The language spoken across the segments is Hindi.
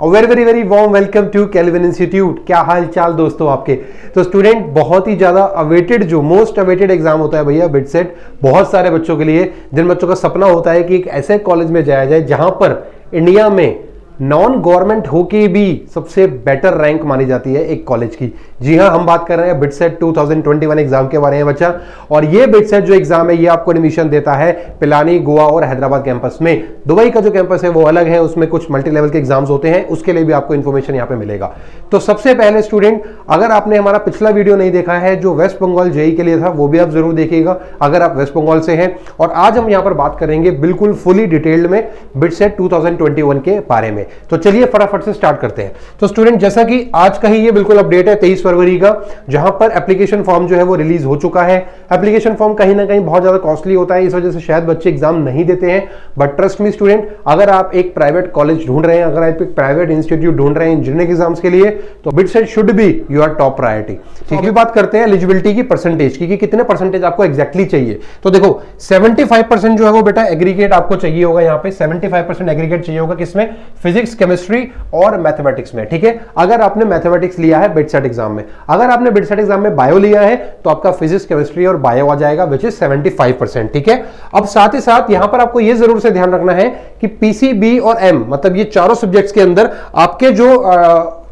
Very very very warm welcome to Kelvin Institute. क्या हाल चाल दोस्तों आपके। तो स्टूडेंट, बहुत ही ज्यादा अवेटेड, जो मोस्ट अवेटेड एग्जाम होता है भैया बिट सेट, बहुत सारे बच्चों के लिए, जिन बच्चों का सपना होता है कि एक ऐसे कॉलेज में जाया जाए जहां पर इंडिया में नॉन गवर्नमेंट होके भी सबसे बेटर रैंक मानी जाती है एक कॉलेज की। जी हां, हम बात कर रहे हैं बिट सेट 2021 एग्जाम के बारे में बच्चा। और ये बिट सेट जो एग्जाम है ये आपको एडमिशन देता है पिलानी, गोवा और हैदराबाद कैंपस में। दुबई का जो कैंपस है वो अलग है, उसमें कुछ मल्टी लेवल के एग्जाम्स होते हैं, उसके लिए भी आपको इंफॉर्मेशन यहाँ पे मिलेगा। तो सबसे पहले स्टूडेंट, अगर आपने हमारा पिछला वीडियो नहीं देखा है जो वेस्ट बंगाल जेई के लिए था, वो भी आप जरूर देखिएगा अगर आप वेस्ट बंगाल से हैं। और आज हम यहाँ पर बात करेंगे बिल्कुल फुली डिटेल्ड में बिट सेट 2021 के बारे में। तो चलिए फटाफट से स्टार्ट करते हैं। तो स्टूडेंट, जैसा कि आज का ही ये बिल्कुल अपडेट है 23 फरवरी का, जहां पर एप्लीकेशन फॉर्म जो है वो रिलीज हो चुका है। एप्लीकेशन फॉर्म कहीं ना कहीं बहुत ज्यादा कॉस्टली होता है, इस वजह से शायद बच्चे एग्जाम नहीं देते हैं। बट ट्रस्ट मी स्टूडेंट, अगर आप एक प्राइवेट कॉलेज ढूंढ रहे हैं, अगर आप एक प्राइवेट इंस्टीट्यूट ढूंढ रहे हैं इंजीनियरिंग एग्जाम्स के लिए, तो bit set should be your top priority. ठीक है, बात करते हैं एलिजिबिलिटी की परसेंटेज की, कि कितने परसेंटेज आपको एग्जैक्टली चाहिए। तो देखो 75% जो है वो बेटा एग्रीगेट आपको चाहिए होगा। यहाँ पे 75% एग्रीगेट चाहिए होगा, किसमें? फिजिक्स, केमिस्ट्री और मैथमेटिक्स में। ठीक है, अगर आपने मैथमेटिक्स लिया है बिट सेट एग्जाम में, अगर आपने बिट सेट एग्जाम में बायो लिया है तो आपका फिजिक्स, केमिस्ट्री और बायो आ जाएगा, विच इज 75%। ठीक है, अब साथ ही साथ यहां पर आपको यह जरूर से ध्यान रखना है कि पीसीबी और एम, मतलब ये चारों सब्जेक्ट्स के अंदर आपके जो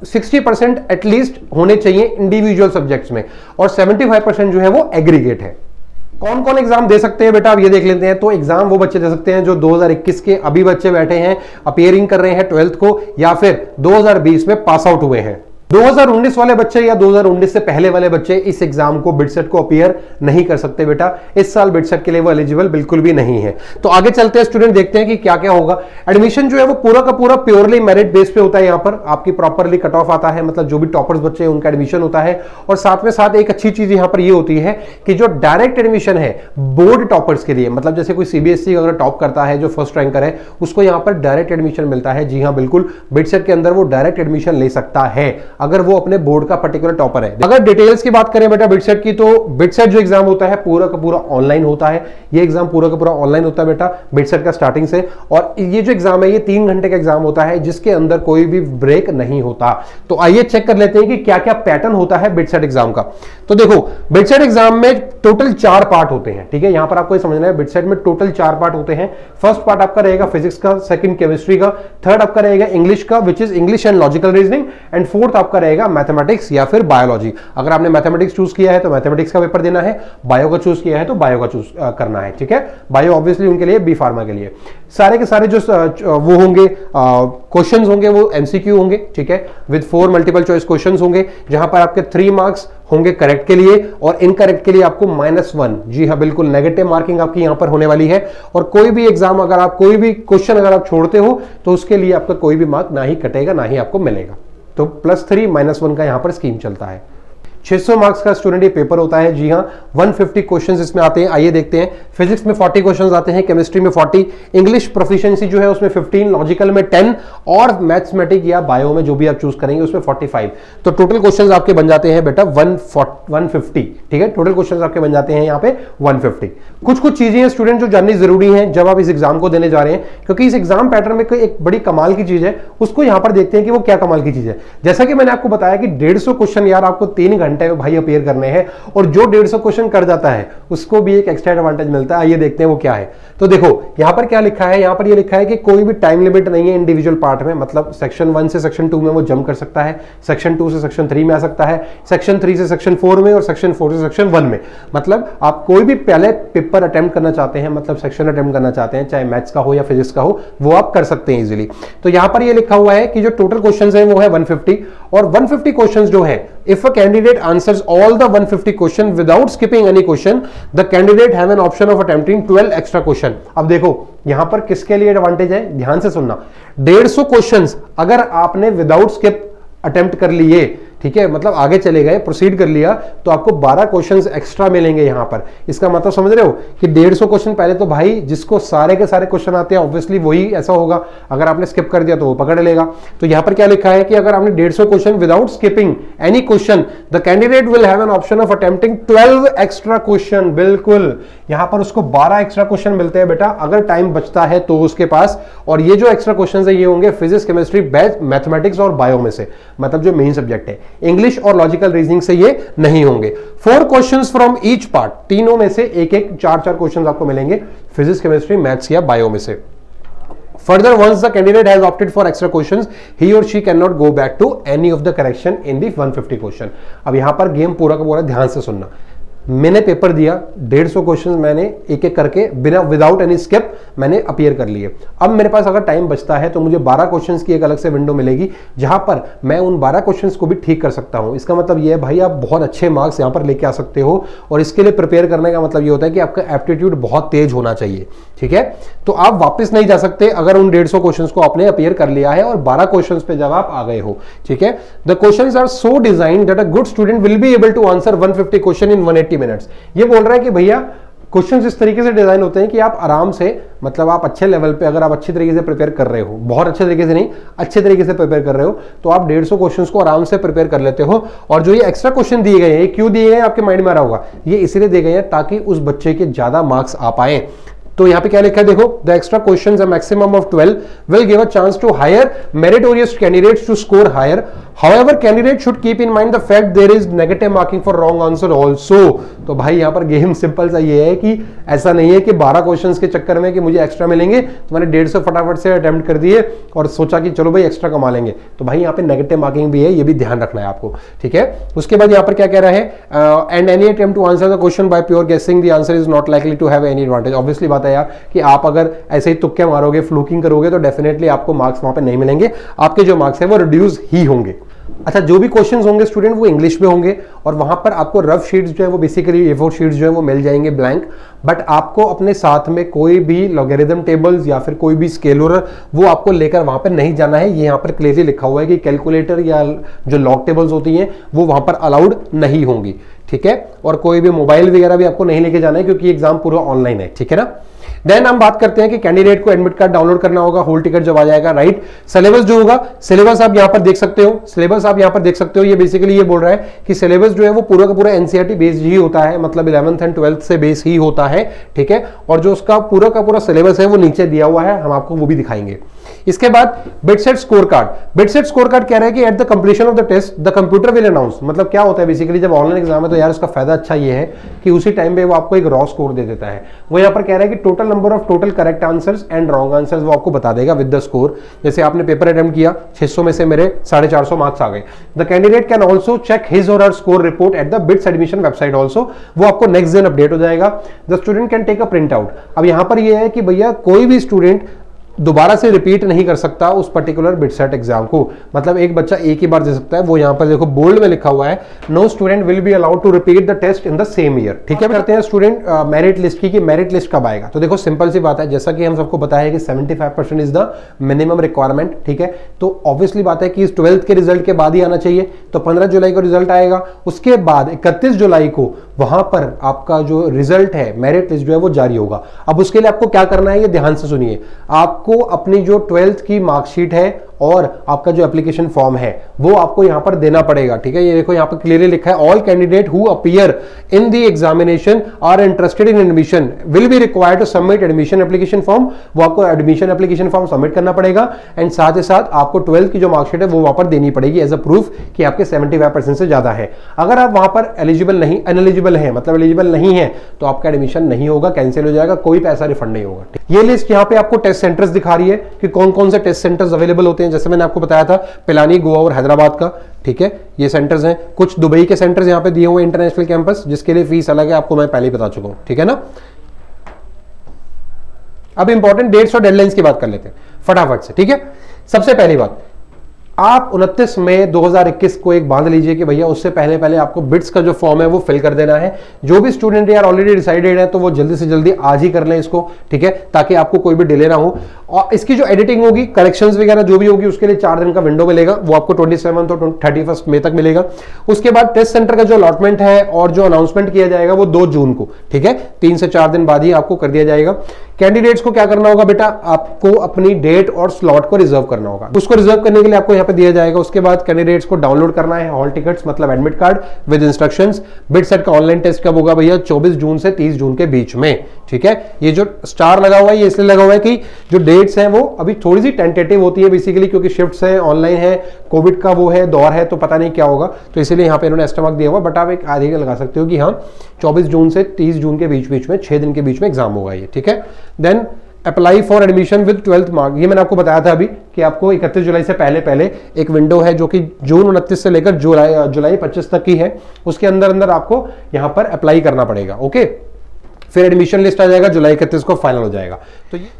60% एटलीस्ट होने चाहिए इंडिविजुअल सब्जेक्ट्स में, और 75% जो है वो एग्रीगेट है। कौन कौन एग्जाम दे सकते हैं बेटा, अब ये देख लेते हैं। तो एग्जाम वो बच्चे दे सकते हैं जो 2021 के अभी बच्चे बैठे हैं, अपियरिंग कर रहे हैं 12th को, या फिर 2020 में पास आउट हुए हैं। 2019 वाले बच्चे या 2019 से पहले वाले बच्चे इस एग्जाम को बिट सेट को अपीयर नहीं कर सकते बेटा। इस साल बिट सेट के लिए वो एलिजिबल बिल्कुल भी नहीं है। तो आगे चलते हैं स्टूडेंट, देखते हैं कि क्या क्या होगा। एडमिशन जो है वो पूरा का पूरा प्योरली मेरिट बेस पे होता है। यहाँ पर आपकी प्रॉपरली कट ऑफ आता है, मतलब जो भी टॉपर्स बच्चे हैं उनका एडमिशन होता है। और साथ में साथ एक अच्छी चीज यहाँ पर ये होती है कि जो डायरेक्ट एडमिशन है बोर्ड टॉपर्स के लिए, मतलब जैसे कोई सीबीएसई अगर टॉप करता है, जो फर्स्ट रैंकर है, उसको यहाँ पर डायरेक्ट एडमिशन मिलता है। जी हाँ बिल्कुल, बिट सेट के अंदर वो डायरेक्ट एडमिशन ले सकता है अगर वो अपने बोर्ड का पर्टिकुलर टॉपर है। अगर डिटेल्स की बात करें बेटा बिट सेट की, तो बिट सेट जो एग्जाम होता है पूरा का पूरा ऑनलाइन होता है। ये एग्जाम पूरा का पूरा ऑनलाइन होता है बेटा बिट सेट का स्टार्टिंग से। और ये जो एग्जाम है ये 3 घंटे का एग्जाम होता है, जिसके अंदर कोई भी ब्रेक नहीं होता। तो आइए चेक कर लेते हैं कि क्या क्या पैटर्न होता है बिट सेट एग्जाम का। तो देखो, बिट सेट एग्जाम में टोटल 4 पार्ट होते हैं। ठीक है, यहां पर आपको समझना है बिट सेट में टोटल 4 पार्ट होते हैं। फर्स्ट पार्ट आपका रहेगा फिजिक्स का, सेकंड केमिस्ट्री का, थर्ड आपका रहेगा इंग्लिश का, which is English and logical reasoning, and fourth आपका रहेगा मैथमेटिक्स या फिर बायोलॉजी। अगर आपने मैथमेटिक्स चूज किया है तो मैथमेटिक्स का पेपर देना है, बायो का चूज किया है तो बायो का चूज करना है। ठीक है, बायो ऑब्वियसली उनके लिए, बी फार्मा के लिए। सारे के सारे जो वो होंगे क्वेश्चंस होंगे वो एमसीक्यू होंगे। ठीक है, विद 4 मल्टीपल चॉइस क्वेश्चंस होंगे, जहां पर आपके 3 मार्क्स होंगे करेक्ट के लिए, और इनकरेक्ट के लिए आपको -1। जी हाँ बिल्कुल, नेगेटिव मार्किंग आपकी यहां पर होने वाली है। और कोई भी एग्जाम अगर आप, कोई भी क्वेश्चन अगर आप छोड़ते हो तो उसके लिए आपका कोई भी मार्क ना ही कटेगा ना ही आपको मिलेगा। तो +3 -1 का यहां पर स्कीम चलता है। 600 मार्क्स का स्टूडेंट ये पेपर होता है। जी हाँ, 150 क्वेश्चंस इसमें आते हैं। आइए देखते हैं। फिजिक्स में 40 क्वेश्चंस आते हैं, केमिस्ट्री में 40, इंग्लिश प्रोफिशिएंसी जो है उसमें 15, लॉजिकल में 10, और मैथमेटिक्स या बायो में जो भी आप चूज करेंगे उसमें 45। तो टोटल क्वेश्चंस आपके बन जाते हैं बेटा 150। ठीक है, टोटल क्वेश्चंस आपके बन जाते हैं यहाँ पे 150। कुछ चीजें हैं स्टूडेंट जो जाननी जरूरी है जब आप इस एग्जाम को देने जा रहे हैं, क्योंकि इस एग्जाम पैटर्न में एक बड़ी कमाल की चीज है, उसको यहां पर देखते हैं कि वो क्या कमाल की चीज है। जैसा कि मैंने आपको बताया कि 150 क्वेश्चन यार आपको 3 घंटे में भाई अपीयर करने हैं, और जो 150 क्वेश्चन कर जाता है उसको भी एक एक्स्ट्रा एडवांटेज मिलता है। आइए देखते हैं वो क्या है। तो देखो यहां पर क्या लिखा है, यहां पर ये लिखा है कि कोई भी टाइम लिमिट नहीं है इंडिविजुअल पार्ट में, मतलब सेक्शन 1 से सेक्शन 2 में वो जंप कर सकता है, सेक्शन 2 से सेक्शन 3 में आ सकता है, सेक्शन 3 से सेक्शन 4 में, और सेक्शन 4 से सेक्शन 1 में। मतलब आप कोई भी पहले पेपर अटेम्प्ट करना चाहते हैं, मतलब सेक्शन अटेम्प्ट करना चाहते हैं, चाहे मैथ्स का हो या फिजिक्स का हो, वो आप कर सकते हैं इजीली। तो यहां पर ये लिखा हुआ है कि जो टोटल क्वेश्चंस हैं वो है 150, और 150 क्वेश्चंस जो है, if a candidate answers all the 150 question without skipping any question, the candidate have an option of attempting 12 extra question। अब देखो यहां पर किसके लिए एडवांटेज है, ध्यान से सुनना। 150 क्वेश्चंस अगर आपने विदाउट स्किप अटेम्प्ट कर लिए, ठीक है, मतलब आगे चले गए, प्रोसीड कर लिया, तो आपको 12 क्वेश्चंस एक्स्ट्रा मिलेंगे यहां पर। इसका मतलब समझ रहे हो कि 150 क्वेश्चन पहले तो भाई जिसको सारे के सारे क्वेश्चन आते हैं ऑब्वियसली वही ऐसा होगा, अगर आपने स्किप कर दिया तो वो पकड़ लेगा। तो यहां पर क्या लिखा है कि अगर आपने 150 question without skipping any question the candidate will have an option of attempting 12 extra question. बिल्कुल, यहां पर उसको 12 एक्स्ट्रा क्वेश्चन मिलते हैं बेटा, अगर टाइम बचता है तो उसके पास। और ये जो एक्स्ट्रा क्वेश्चन है ये होंगे फिजिक्स, केमिस्ट्री, मैथमेटिक्स और बायो में से, मतलब जो मेन सब्जेक्ट है। इंग्लिश और लॉजिकल रीजनिंग से ये नहीं होंगे। 4 क्वेश्चंस फ्रॉम ईच पार्ट, तीनों में से एक एक 4-4 क्वेश्चंस आपको मिलेंगे फिजिक्स, केमिस्ट्री, मैथ्स या बायो में से। Further, once the candidate has opted for extra questions, he or she cannot go back to any of the correction in the 150 question. अब यहां पर गेम पूरा का पूरा ध्यान से सुनना। मैंने पेपर दिया, 150 क्वेश्चंस मैंने एक एक करके बिना विदाउट एनी स्किप मैंने अपीयर कर लिए। अब मेरे पास अगर टाइम बचता है तो मुझे 12 क्वेश्चंस की एक अलग से विंडो मिलेगी जहां पर मैं उन 12 क्वेश्चंस को भी ठीक कर सकता हूं। इसका मतलब ये है भाई आप बहुत अच्छे मार्क्स यहां पर लेके आ सकते हो, और इसके लिए प्रिपेयर करने का मतलब ये होता है कि आपका एप्टीट्यूड बहुत तेज होना चाहिए, ठीक है। तो आप वापस नहीं जा सकते अगर उन 150 क्वेश्चंस को आपने अपीयर कर लिया है और 12 क्वेश्चंस पे जब आप आ गए हो, ठीक है। The questions are so designed that a good student will be able to answer 150 question in 180 minutes. ये बोल रहा है कि भैया क्वेश्चंस इस तरीके से डिजाइन होते हैं कि आप आराम से, मतलब आप अच्छे लेवल पे अगर आप अच्छी तरीके से प्रिपेयर कर रहे हो, बहुत अच्छे तरीके से नहीं, अच्छे तरीके से प्रिपेयर कर रहे हो, तो आप 150 क्वेश्चंस को आराम से प्रिपेयर कर लेते हो। और जो ये एक्स्ट्रा क्वेश्चन दिए गए हैं, क्यों दिए गए हैं आपके माइंड में आ रहा होगा, ये इसलिए दिए गए हैं ताकि उस बच्चे के ज्यादा मार्क्स आ पाए। तो यहां पे क्या लिखा है देखो, the extra questions a maximum of 12 will give a chance to higher meritorious candidates to score higher. However candidate should keep in mind the fact there is negative marking for wrong answer also. तो भाई यहां पर गेम सिंपल सा ये है कि ऐसा नहीं है कि 12 क्वेश्चंस के चक्कर में कि मुझे एक्स्ट्रा मिलेंगे तो मैंने 150 फटाफट से अटेम्प्ट कर दिए और सोचा कि चलो भाई एक्स्ट्रा कमा लेंगे। तो भाई यहाँ पे नेगेटिव मार्किंग भी है, ये भी ध्यान रखना है आपको, ठीक है। उसके बाद यहाँ पर क्या कह रहा है, and any attempt to answer the question by pure guessing the answer is not likely to have any advantage. Obviously बात है यार कि आप अगर ऐसे ही तुक्के मारोगे, फ्लूकिंग करोगे, तो डेफिनेटली आपको मार्क्स वहां पे नहीं मिलेंगे, आपके जो मार्क्स है वो रिड्यूस ही होंगे। अच्छा, जो भी क्वेश्चंस होंगे स्टूडेंट वो इंग्लिश में होंगे, और वहां पर आपको रफ शीट्स जो है वो बेसिकली A4 शीट्स जो है वो मिल जाएंगे ब्लैंक। बट आपको अपने साथ में कोई भी लॉगरिथम टेबल्स या फिर कोई भी स्केलर वो आपको लेकर वहां पर नहीं जाना है। ये यहाँ पर क्लियरली लिखा हुआ है कि कैलकुलेटर या जो लॉग टेबल्स होती हैं वो वहां पर अलाउड नहीं होंगी, ठीक है। और कोई भी मोबाइल वगैरह भी आपको नहीं लेके जाना है क्योंकि एग्जाम पूरा ऑनलाइन है, ठीक है ना। देन हम बात करते हैं कि कैंडिडेट को एडमिट कार्ड डाउनलोड करना होगा, होल टिकट जब आ जाएगा, राइट। सिलेबस जो होगा, सिलेबस आप यहां पर देख सकते हो, सिलेबस आप यहां पर देख सकते हो। ये बेसिकली ये बोल रहा है कि सिलेबस जो है वो पूरा का पूरा एनसीईआरटी बेस्ड ही होता है, मतलब 11th एंड 12th से बेस ही होता है, ठीक है। और जो उसका पूरा का पूरा सिलेबस है वो नीचे दिया हुआ है, हम आपको वो भी दिखाएंगे। इसके बाद BITSAT score card. BITSAT score card कह रहा है कि at the completion of the test the computer will announce. मतलब क्या होता है बेसिकली, जब ऑनलाइन एग्जाम है तो यार उसका फायदा अच्छा ये है कि उसी टाइम पे वो आपको एक रॉ स्कोर दे देता है। वो यहाँ पर कह रहा है कि total number of total correct answers and wrong answers वो आपको बता देगा विद द स्कोर। जैसे आपने पेपर अटेम्प्ट किया, 600 में से मेरे 450 मार्क्स आ गए। The candidate can also check his or her score report at the BITS admission website also. वो आपको नेक्स्ट दिन अपडेट हो जाएगा। The student can take a print out. अब यहां पर यह है कि भैया कोई भी स्टूडेंट दोबारा से रिपीट नहीं कर सकता उस पर्टिकुलर बिटसेट एग्जाम को, मतलब एक बच्चा एक ही बार दे सकता है। वो यहां पर देखो बोल्ड में लिखा हुआ है, no student will be allowed to repeat the test in the same year, ठीक है। करते हैं स्टूडेंट मेरिट लिस्ट की, कि मेरिट लिस्ट कब आएगा। तो देखो सिंपल सी बात है, जैसा कि हम सबको बताया कि 75% इज द मिनिमम रिक्वायरमेंट, ठीक है। तो ऑब्वियसली बात है कि इस 12th के रिजल्ट के बाद ही आना चाहिए। तो 15 जुलाई को रिजल्ट आएगा, उसके बाद 31 जुलाई को वहां पर आपका जो रिजल्ट है, मेरिट लिस्ट जो है वो जारी होगा। अब उसके लिए आपको क्या करना है ये ध्यान से सुनिए। आपको अपनी जो 12th की मार्कशीट है और आपका जो एप्लीकेशन फॉर्म है वो आपको यहां पर देना पड़ेगा, ठीक है। ये देखो यहां पर क्लियरली लिखा है, all candidate who appear in the examination are interested in admission will be required to submit admission application form. वो आपको एडमिशन एप्लीकेशन फॉर्म सबमिट करना पड़ेगा, एंड साथ ही साथ आपको 12th की जो मार्कशीट है वो वहां पर देनी पड़ेगी एज अ प्रूफ कि आपके 75% से ज्यादा है। अगर आप वहां पर एलिजिबल नहीं, अनएलिजिबल है, मतलब एलिजिबल नहीं है, तो आपका एडमिशन नहीं होगा, कैंसिल हो जाएगा, कोई पैसा रिफंड नहीं होगा। ये लिस्ट यहाँ पे आपको टेस्ट सेंटर्स दिखा रही है कि कौन कौन से टेस्ट सेंटर्स अवेलेबल होते हैं। जैसे मैंने आपको बताया था पिलानी, गोवा और हैदराबाद का, ठीक है, ये सेंटर्स हैं। कुछ दुबई के सेंटर्स यहाँ पे दिए हुए इंटरनेशनल कैंपस, जिसके लिए फीस अलग है, आपको मैं पहले ही बता चुका हूं, ठीक है ना। अब इंपॉर्टेंट डेट्स और डेडलाइंस की बात कर लेते हैं फटाफट से, ठीक है। सबसे पहली बात, आप 29 मई 2021 को एक बांध लीजिए कि भैया उससे पहले पहले आपको बिट्स का जो फॉर्म है वो फिल कर देना है। जो भी स्टूडेंट यार ऑलरेडी डिसाइडेड है तो वो जल्दी से जल्दी आज ही कर लें इसको, ठीक है, ताकि आपको कोई भी डिले ना हो। और इसकी जो एडिटिंग होगी, करेक्शंस वगैरह जो भी होगी, उसके लिए 4 दिन का विंडो मिलेगा, वो आपको 27 और 31 मई तक मिलेगा। उसके बाद टेस्ट सेंटर का जो अलॉटमेंट है और जो अनाउंसमेंट किया जाएगा वो 2 जून को, ठीक है, 3 से 4 दिन बाद ही आपको कर दिया जाएगा। कैंडिडेट्स को क्या करना होगा बेटा, आपको अपनी डेट और स्लॉट को रिजर्व करना होगा। उसको रिजर्व करने के लिए आपको यहाँ पे दिया जाएगा। उसके बाद कैंडिडेट्स को डाउनलोड करना है हॉल टिकट्स, मतलब admit card with instructions. BITSAT का ऑनलाइन टेस्ट कब होगा भैया, 24 जून से 30 जून के बीच में, ठीक है। ये जो स्टार लगा हुआ है ये इसलिए लगा हुआ है कि जो डेट्स हैं वो अभी थोड़ी सी टेंटेटिव होती है बेसिकली, क्योंकि शिफ्ट्स है, ऑनलाइन है, कोविड का वो है, दौर है, तो पता नहीं क्या होगा, तो इसीलिए यहाँ पे इन्होंने एस्टिमेट दिया हुआ। बट आप एक आधे का लगा सकते हो कि हाँ 24 जून से 30 जून के बीच में 6 दिन के बीच में एग्जाम होगा ये, ठीक है। Then apply for admission with 12th mark, ये मैंने आपको बताया था अभी कि आपको 31 जुलाई से पहले पहले एक विंडो है जो कि जून 29 से लेकर जुलाई 25 तक की है, उसके अंदर अंदर आपको यहां पर अप्लाई करना पड़ेगा, ओके। फिर एडमिशन लिस्ट आ जाएगा, जुलाई 31 को फाइनल हो जाएगा।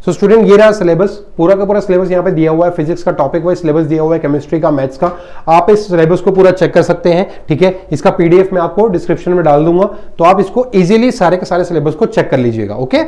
तो स्टूडेंट ये रहा सिलेबस, पूरा का पूरा सिलेबस यहाँ पे दिया हुआ है। फिजिक्स का टॉपिक वाइज सिलेबस दिया हुआ है, केमिस्ट्री का, मैथ्स का, आप इस सिलेबस को पूरा चेक कर सकते हैं, ठीक है। इसका पीडीएफ मैं आपको डिस्क्रिप्शन में डाल दूंगा, तो आप इसको इजीली सारे के सारे सिलेबस को चेक कर लीजिएगा, ओके।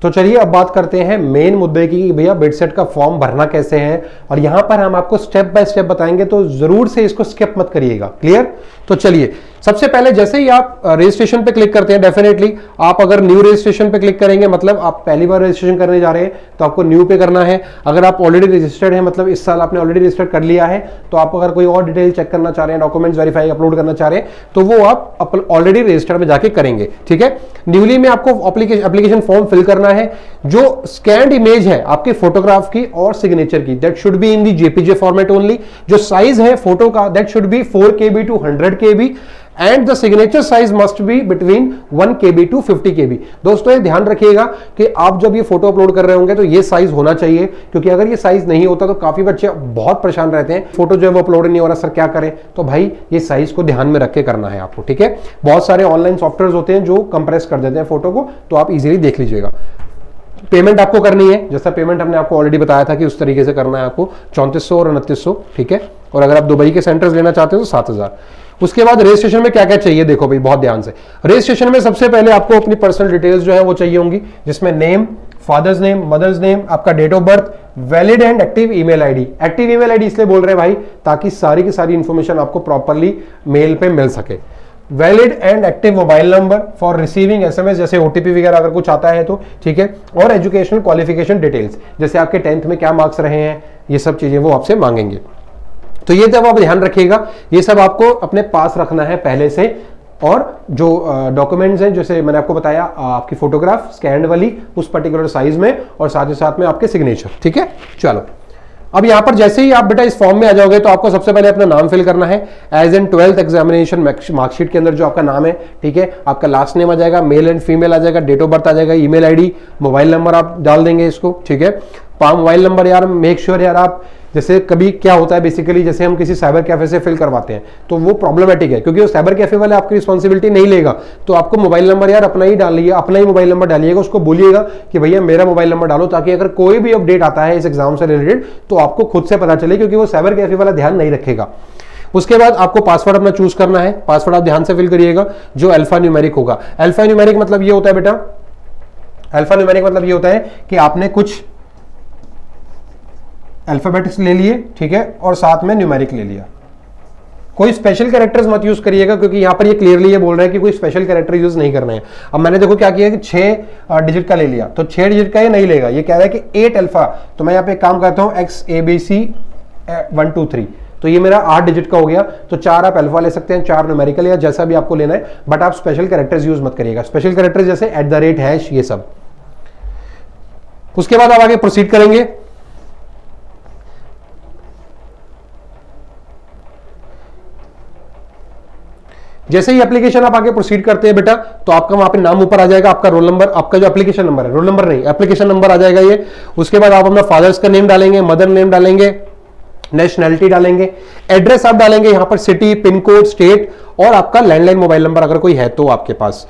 तो चलिए अब बात करते हैं मेन मुद्दे की, भैया बिटसेट का फॉर्म भरना कैसे है, और यहां पर हम आपको स्टेप बाय स्टेप बताएंगे, तो जरूर से इसको स्किप मत करिएगा, क्लियर। तो चलिए सबसे पहले जैसे ही आप रजिस्ट्रेशन पे क्लिक करते हैं, डेफिनेटली आप अगर न्यू रजिस्ट्रेशन पे क्लिक करेंगे, मतलब आप पहली बार रजिस्ट्रेशन करने जा रहे हैं तो आपको न्यू पे करना है। अगर आप ऑलरेडी रजिस्टर्ड है, मतलब इस साल आपने ऑलरेडी रजिस्टर कर लिया है, तो आप अगर कोई और डिटेल चेक करना चाह रहे हैं, डॉक्यूमेंट्स वेरीफाई अपलोड करना चाह रहे हैं, तो वो आप ऑलरेडी रजिस्टर्ड में जाके करेंगे, ठीक है। न्यूली में आपको एप्लीकेशन फॉर्म फिल करना है। जो स्कैन्ड इमेज है आपके फोटोग्राफ की और सिग्नेचर की, that should be in the JPG format only. जो साइज है फोटो का, that should be 4 KB to 100 KB, and the signature size must be between 1 KB to 50 KB। दोस्तों ये ध्यान रखिएगा कि आप जब ये फोटो अपलोड कर रहे होंगे तो ये साइज होना चाहिए, क्योंकि अगर ये साइज नहीं होता तो काफी बच्चे बहुत परेशान रहते हैं, फोटो जो है वो अपलोड नहीं हो रहा, सर क्या करें। तो भाई ये साइज को ध्यान में रख के करना है आपको, ठीक है। बहुत सारे ऑनलाइन सॉफ्टवेयर होते हैं जो कंप्रेस कर देते हैं फोटो को, तो आप इजीली देख लीजिएगा। पेमेंट आपको करनी है, जैसा पेमेंट हमने आपको ऑलरेडी बताया था कि उस तरीके से करना है आपको, 3400 और 2900, ठीक है। और अगर आप दुबई के सेंटर्स लेना चाहते हो तो 7000। उसके बाद रजिस्ट्रेशन में क्या क्या चाहिए, देखो भाई बहुत ध्यान से। रजिस्ट्रेशन में सबसे पहले आपको अपनी पर्सनल डिटेल्स जो है वो चाहिए होंगी, जिसमें name, father's name, mother's name, आपका date of birth, valid and active email ID. Active email ID इसलिए बोल रहे हैं भाई ताकि सारी की सारी इंफॉर्मेशन आपको प्रॉपरली मेल पे मिल सके। Valid and active mobile number for receiving SMS, जैसे ओटीपी वगैरह अगर कुछ आता है तो, ठीक है। और एजुकेशनल क्वालिफिकेशन डिटेल्स, जैसे आपके 10th में क्या मार्क्स रहे हैं, ये सब चीजें वो आपसे मांगेंगे। तो ये जब आप ध्यान रखिएगा, ये सब आपको अपने पास रखना है पहले से। और जो डॉक्यूमेंट्स हैं, जैसे मैंने आपको बताया, आपकी फोटोग्राफ स्कैन वाली उस पर्टिकुलर साइज में, और साथ ही साथ में आपके सिग्नेचर, ठीक है। चलो अब यहां पर जैसे ही आप बेटा इस फॉर्म में आ जाओगे तो आपको सबसे पहले अपना नाम फिल करना है, as in 12th examination marksheet के अंदर जो आपका नाम है, ठीक है। आपका लास्ट नेम आ जाएगा, मेल एंड फीमेल आ जाएगा, डेट ऑफ बर्थ आ जाएगा, ईमेल आईडी, मोबाइल नंबर आप डाल देंगे इसको, ठीक है। मोबाइल नंबर यार मेक श्योर यार आप, जैसे कभी क्या होता है बेसिकली, जैसे हम किसी साइबर कैफे से फिल करवाते हैं तो वो प्रॉब्लमेटिक है, क्योंकि वो साइबर कैफे वाले आपकी रिस्पॉन्सिबिलिटी नहीं लेगा। तो आपको मोबाइल नंबर यार अपना ही डालिए, अपना ही मोबाइल नंबर डालिएगा, उसको बोलिएगा कि भैया मेरा मोबाइल नंबर डालो, ताकि अगर कोई भी अपडेट आता है इस एग्जाम से रिलेटेड तो आपको खुद से पता चले, क्योंकि वो साइबर कैफे वाला ध्यान नहीं रखेगा। उसके बाद आपको पासवर्ड अपना चूज करना है। पासवर्ड आप ध्यान से फिल करिएगा, जो अल्फा न्यूमेरिक होगा। अल्फा न्यूमेरिक मतलब ये होता है बेटा, अल्फा न्यूमेरिक मतलब ये होता है कि आपने कुछ अल्फाबेटिक्स ले लिए, ठीक है, और साथ में न्यूमेरिक ले लिया। कोई स्पेशल कैरेक्टर्स मत यूज करिएगा, क्योंकि यहां पर ये क्लियरली ये बोल रहा है कि कोई स्पेशल कैरेक्टर यूज नहीं करने हैं। अब मैंने देखो क्या किया कि 6 डिजिट का ले लिया, तो 6 डिजिट का ये नहीं लेगा, ये कह रहा है कि 8 अल्फा। तो मैं यहाँ पे एक काम करता हूं, XABC 1 2 3, तो ये मेरा 8 डिजिट का हो गया। तो 4 आप अल्फा ले सकते हैं, 4 न्यूमेरिकल, या जैसा भी आपको लेना है, बट आप स्पेशल कैरेक्टर्स यूज मत करिएगा। स्पेशल कैरेक्टर्स जैसे @ ये सब। उसके बाद आप आगे प्रोसीड करेंगे। जैसे ही एप्लीकेशन आप आगे प्रोसीड करते हैं बेटा, तो आपका वहां पे नाम ऊपर आ जाएगा, आपका रोल नंबर, आपका जो एप्लीकेशन नंबर है, रोल नंबर नहीं एप्लीकेशन नंबर आ जाएगा ये। उसके बाद आप अपना फादर्स का नेम डालेंगे, मदर नेम डालेंगे, नेशनैलिटी डालेंगे, एड्रेस आप डालेंगे यहां पर, सिटी, पिन कोड, स्टेट, और आपका लैंडलाइन मोबाइल नंबर अगर कोई है तो आपके पास।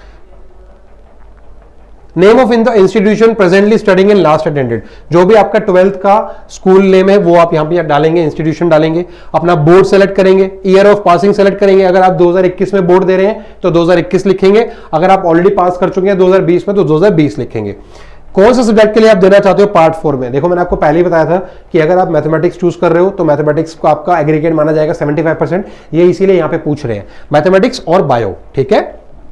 Name of in the institution presently studying in last attended, जो भी आपका 12th का स्कूल नेम है वो आप यहाँ पे डालेंगे, इंस्टीट्यूशन डालेंगे, अपना बोर्ड सेलेक्ट करेंगे, ईयर ऑफ पासिंग सेलेक्ट करेंगे। अगर आप 2021 में बोर्ड दे रहे हैं तो 2021 लिखेंगे, अगर आप ऑलरेडी पास कर चुके हैं 2020 में तो 2020 लिखेंगे। कौन से सब्जेक्ट के लिए आप देना चाहते हो पार्ट 4 में, देखो मैंने आपको पहले ही बताया था कि अगर आप मैथमेटिक्स चूज कर रहे हो तो मैथमेटिक्स को आपका एग्रीगेट माना जाएगा 75%, ये इसीलिए यहाँ पे पूछ रहे हैं मैथमेटिक्स और बायो, ठीक है।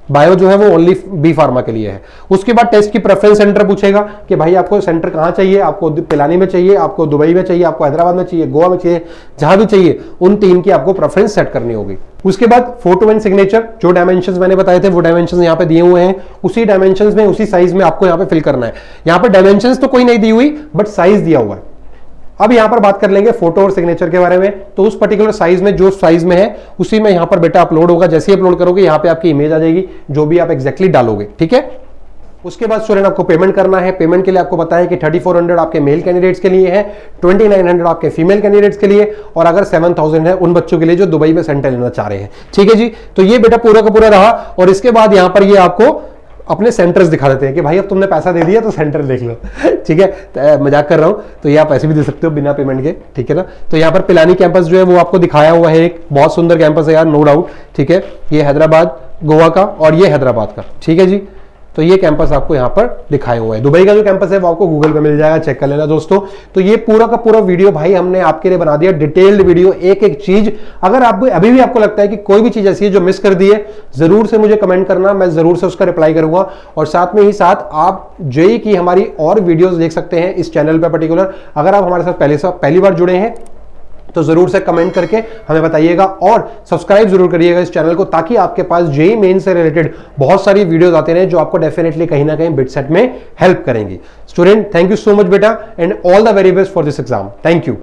बायो जो है वो ओनली बी फार्मा के लिए है। उसके बाद टेस्ट की प्रेफरेंस सेंटर पूछेगा कि भाई आपको सेंटर कहाँ चाहिए, आपको पिलानी में चाहिए, आपको दुबई में चाहिए, आपको हैदराबाद में चाहिए, गोवा में चाहिए, जहां भी चाहिए उन 3 की आपको प्रेफरेंस सेट करनी होगी। उसके बाद फोटो एंड सिग्नेचर, जो डायमेंशंस मैंने बताए थे वो डायमेंशंस यहाँ पे दिए हुए हैं, उसी डायमेंशंस में उसी साइज में आपको यहाँ पे फिल करना है। यहाँ पे डायमेंशंस तो कोई नहीं दी हुई बट साइज दिया हुआ है। अब यहां पर बात कर लेंगे फोटो और सिग्नेचर के बारे में, तो उस पर्टिकुलर साइज में जो साइज में है उसी में यहां पर बेटा अपलोड होगा। जैसे ही अपलोड करोगे यहां पे आपकी इमेज आ जाएगी जो भी आप एग्जैक्टली डालोगे, ठीक है। उसके बाद स्टूडेंट आपको पेमेंट करना है। पेमेंट के लिए आपको बताया कि 3400 आपके मेल कैंडिडेट्स के लिए है, 2900 आपके फीमेल कैंडिडेट्स के लिए, और अगर 7000 है उन बच्चों के लिए जो दुबई में सेंटर लेना चाह रहे हैं, ठीक है जी। तो ये बेटा पूरा का पूरा रहा। और इसके बाद यहां पर ये आपको अपने सेंटर्स दिखा देते हैं कि भाई अब तुमने पैसा दे दिया तो सेंटर देख लो, ठीक है। तो मजाक कर रहा हूं, तो ये आप ऐसे भी दे सकते हो बिना पेमेंट के, ठीक है ना। तो यहाँ पर पिलानी कैंपस जो है वो आपको दिखाया हुआ है, एक बहुत सुंदर कैंपस है यार, नो डाउट, ठीक है। ये हैदराबाद गोवा का और ये हैदराबाद का, ठीक है जी। तो ये कैंपस आपको यहाँ पर दिखाए हुए हैं। दुबई का जो कैंपस है वो आपको गूगल पे मिल जाएगा, चेक कर लेना दोस्तों। तो ये पूरा का पूरा वीडियो भाई हमने आपके लिए बना दिया, डिटेल्ड वीडियो, एक एक चीज। अगर आप अभी भी आपको लगता है कि कोई भी चीज ऐसी है जो मिस कर दी है, जरूर से मुझे कमेंट करना, मैं जरूर से उसका रिप्लाई करूंगा। और साथ में ही साथ आप जेईई की हमारी और वीडियोस देख सकते हैं इस चैनल पर पर्टिकुलर। अगर आप हमारे साथ पहली बार जुड़े हैं तो जरूर से कमेंट करके हमें बताइएगा और सब्सक्राइब जरूर करिएगा इस चैनल को, ताकि आपके पास जेईई मेन से रिलेटेड बहुत सारी वीडियोस आते रहे जो आपको डेफिनेटली कहीं ना कहीं बिटसेट में हेल्प करेंगी। Student, thank you so much बेटा, and all the very best for this exam. Thank you.